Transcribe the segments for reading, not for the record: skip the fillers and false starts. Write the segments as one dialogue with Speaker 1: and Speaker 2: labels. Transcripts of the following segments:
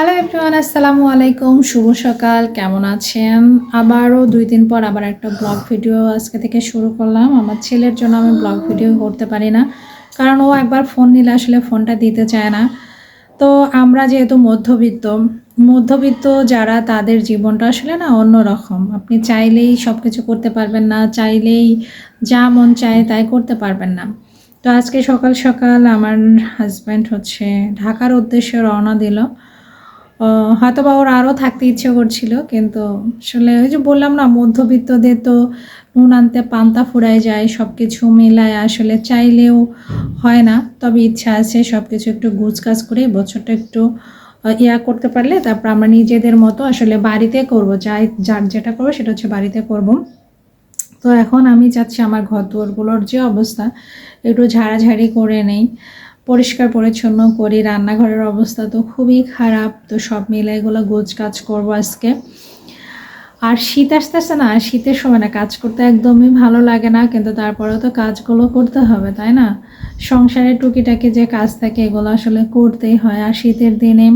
Speaker 1: Hello everyone, আসসালামু আলাইকুম। শুভ সকাল, কেমন আছেন? আবারও ২ দিন পর আবার একটা ব্লগ ভিডিও আজকে থেকে শুরু করলাম। আমার ছেলের জন্য আমি ব্লগ ভিডিও করতে পারি না, কারণ ও একবার ফোন নিলে আসলে ফোনটা দিতে চায় না। তো আমরা যেহেতু মধ্যবিত্ত যারা, তাদের জীবনটা আসলে না অন্যরকম। আপনি চাইলেই সব কিছু করতে পারবেন না, চাইলেই যা মন চায় তাই করতে পারবেন না। তো আজকে সকাল সকাল আমার হাজব্যান্ড হচ্ছে ঢাকার উদ্দেশ্যে রওনা দিল। হয়তোবা ওর আরও থাকতে ইচ্ছে করছিল, কিন্তু আসলে ওই যে বললাম না, মধ্যবিত্তদের তো নুন আনতে পান্তা ফুরায় যায়। সব কিছু মিলায় আসলে চাইলেও হয় না। তবে ইচ্ছা আছে সব কিছু একটু গুছগাছ করে বছরটা একটু করতে পারলে তারপর আমরা নিজেদের মতো আসলে বাড়িতে করবো। যার যেটা করবো সেটা হচ্ছে বাড়িতে করব। তো এখন আমি চাচ্ছি আমার ঘর দুয়ারগুলোর যে অবস্থা, একটু ঝাড়াঝাড়ি করে নেই, পরিষ্কার পরিচ্ছন্ন করি। রান্নাঘরের অবস্থা তো খুবই খারাপ। তো সব মিলে এগুলো গোছগাছ করবো আজকে। আর শীত আসতেছে না, শীতের সময় না কাজ করতে একদমই ভালো লাগে না, কিন্তু তারপরেও তো কাজগুলো করতে হবে, তাই না? সংসারের টুকিটাকি যে কাজ থাকে এগুলো আসলে করতেই হয়। আর শীতের দিনে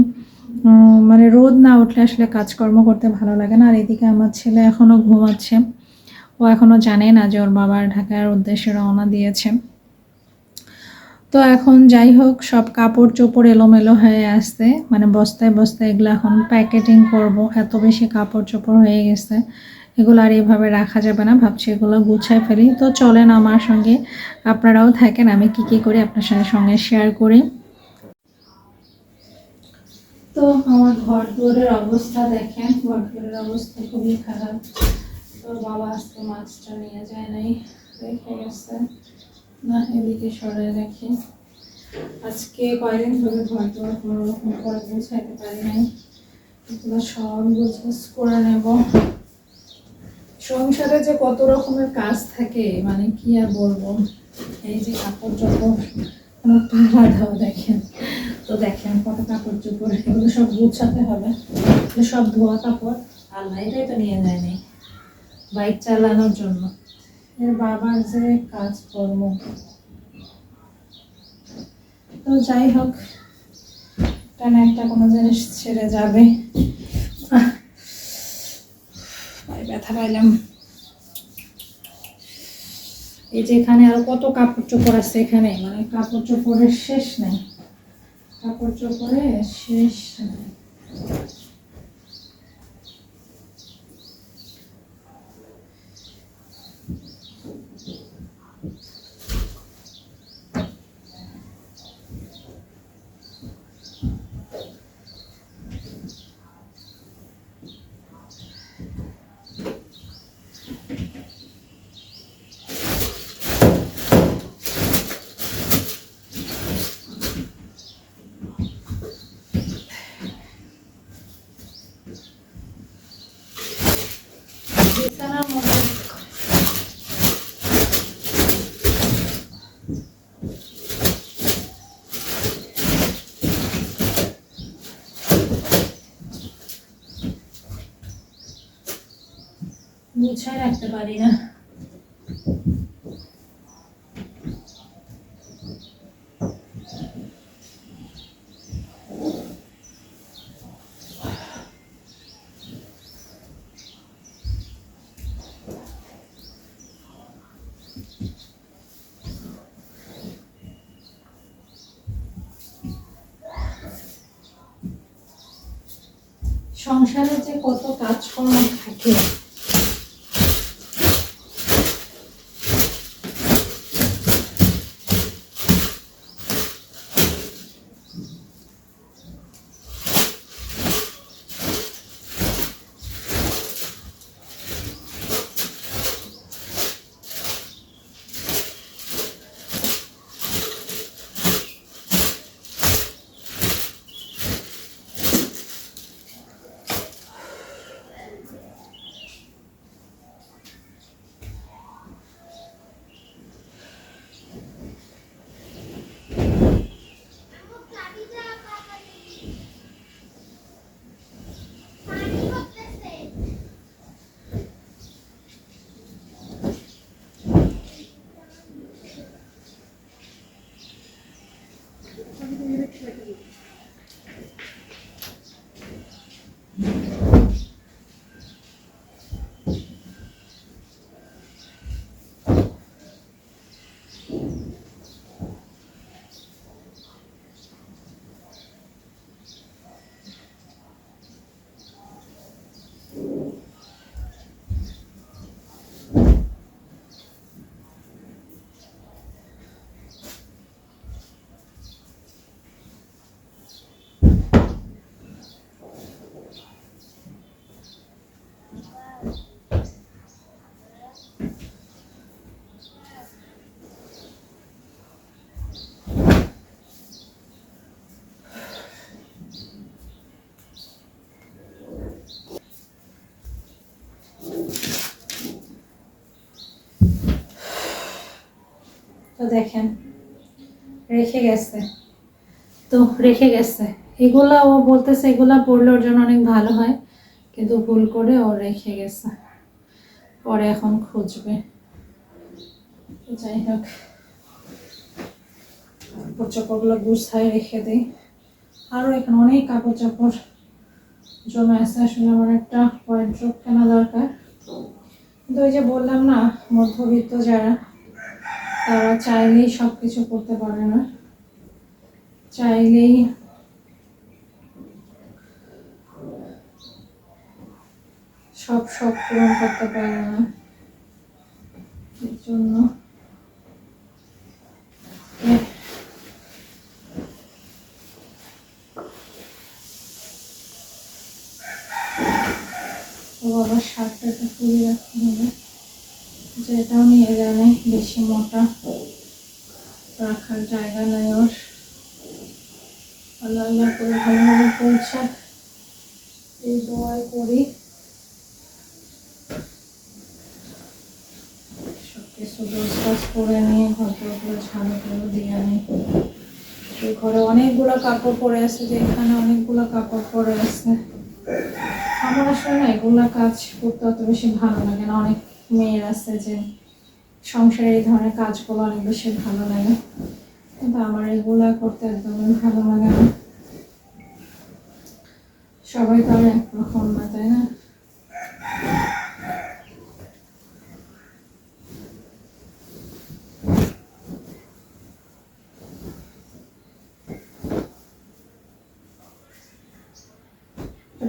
Speaker 1: মানে রোদ না উঠলে আসলে কাজকর্ম করতে ভালো লাগে না। আর এদিকে আমার ছেলে এখনও ঘুমাচ্ছে। ও এখনও জানে না যে ওর বাবা ঢাকার উদ্দেশ্যে রওনা দিয়েছে। তো এখন যাই হোক, সব কাপড় চোপড় এলোমেলো হয়ে আসছে, মানে বস্তায় বস্তায় এগুলো এখন প্যাকেটিং করব। এত বেশি কাপড় চোপড় হয়ে গেছে, এগুলো আর এভাবে রাখা যাবে না। ভাবছি এগুলো গুছায় ফেলি। তো চলেন আমার সঙ্গে, আপনারাও থাকেন, আমি কি কি করি আপনার সঙ্গে শেয়ার করি। তো আমার ঘর দুয়ারের অবস্থা দেখেন, ঘর দুয়ারের অবস্থা খুবই খারাপ। তো বাবা আজকে মাছটা নিয়ে যায় নাই, রেখে গেছে। না, এদিকে সরাই রাখি। আজকে কয়েকদিন ধরে ঘর দুয়ার কোনো রকম করে গুছাইতে পারি নাই। এগুলো সব গুছগাছ করে নেব। সংসারে যে কত রকমের কাজ থাকে, মানে কি আর বলবো। এই যে কাপড় চোপড় কোনো পাড়া দাও দেখেন, তো দেখেন কত কাপড় চোপড়, এগুলো সব গুছাতে হবে। সব ধোয়া কাপড়। আল্লাহ এটাই তো নিয়ে যায়নি বাইক চালানোর জন্য। এর বাবার যে কাজকর্ম। তো যাই হোক, একটা না একটা কোনো জিনিস ছেড়ে যাবে। পায়ে ব্যথা পাইলাম। এই যে এখানে আরো কত কাপড় চোপড় আছে, এখানে মানে কাপড় চোপড়ের শেষ নেই, কাপড় চোপড়ের শেষ নেই। বিছানার মধ্যে গুছায় রাখতে পারি না। সংসারে যে কত কাজকর্ম থাকে, তো দেখেন রেখে গেছে, তো রেখে গেছে। এগুলা ও বলতেছে এগুলা পড়লে ওর জন্য অনেক ভালো হয়, কিন্তু ভুল করে ও রেখে গেছে, পরে এখন খুঁজবে। যাই হোক, কাপড় চোপড়গুলো গুছায় রেখে দিই। আরও এখানে অনেক কাপড় চোপড় জমে আছে, আসলে আমার একটা ওয়ার্ড্রোব কেনা দরকার। কিন্তু ওই যে বললাম না, মধ্যবিত্ত যারা, তারা চাইলেই সব কিছু করতে পারে না, চাইলেই সব শখ পূরণ করতে পারে না। এর জন্য বাবার শার্টটা একটু ফুলে রাখতে হবে, যেটাও নিয়ে জানে বেশি মোটা রাখার জায়গা নেই ওর। আল্লাহ আল্লাহ করে ভালোভাবে পৌঁছাক, এই দোয়াই করি। সব কিছু গোছগাছ করে নিয়ে ঘরগুলো ঝাড়ু করে দিয়ে নিই। এই ঘরে অনেকগুলো কাপড় পরে আছে, যে এখানে অনেকগুলো কাপড় পরে আছে। আমার আসলে না এগুলা কাজ করতে অত বেশি ভালো লাগে না। অনেক মেয়ের আছে যে সংসারে এই ধরনের কাজগুলো অনেক বেশি ভালো লাগে, কিন্তু আমার এগুলা করতে একদমই ভালো লাগে না। সবাই তো আর একরকম না, তাই না?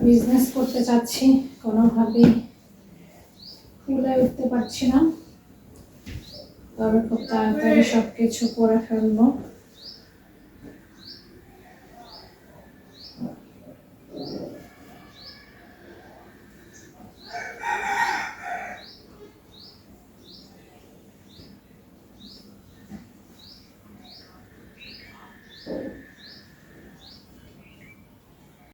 Speaker 1: বিজনেস করতে চাচ্ছি, কোনোভাবেই ফুলে উঠতে পারছি না, তবে খুব তাড়াতাড়ি সব কিছু করে ফেলবো।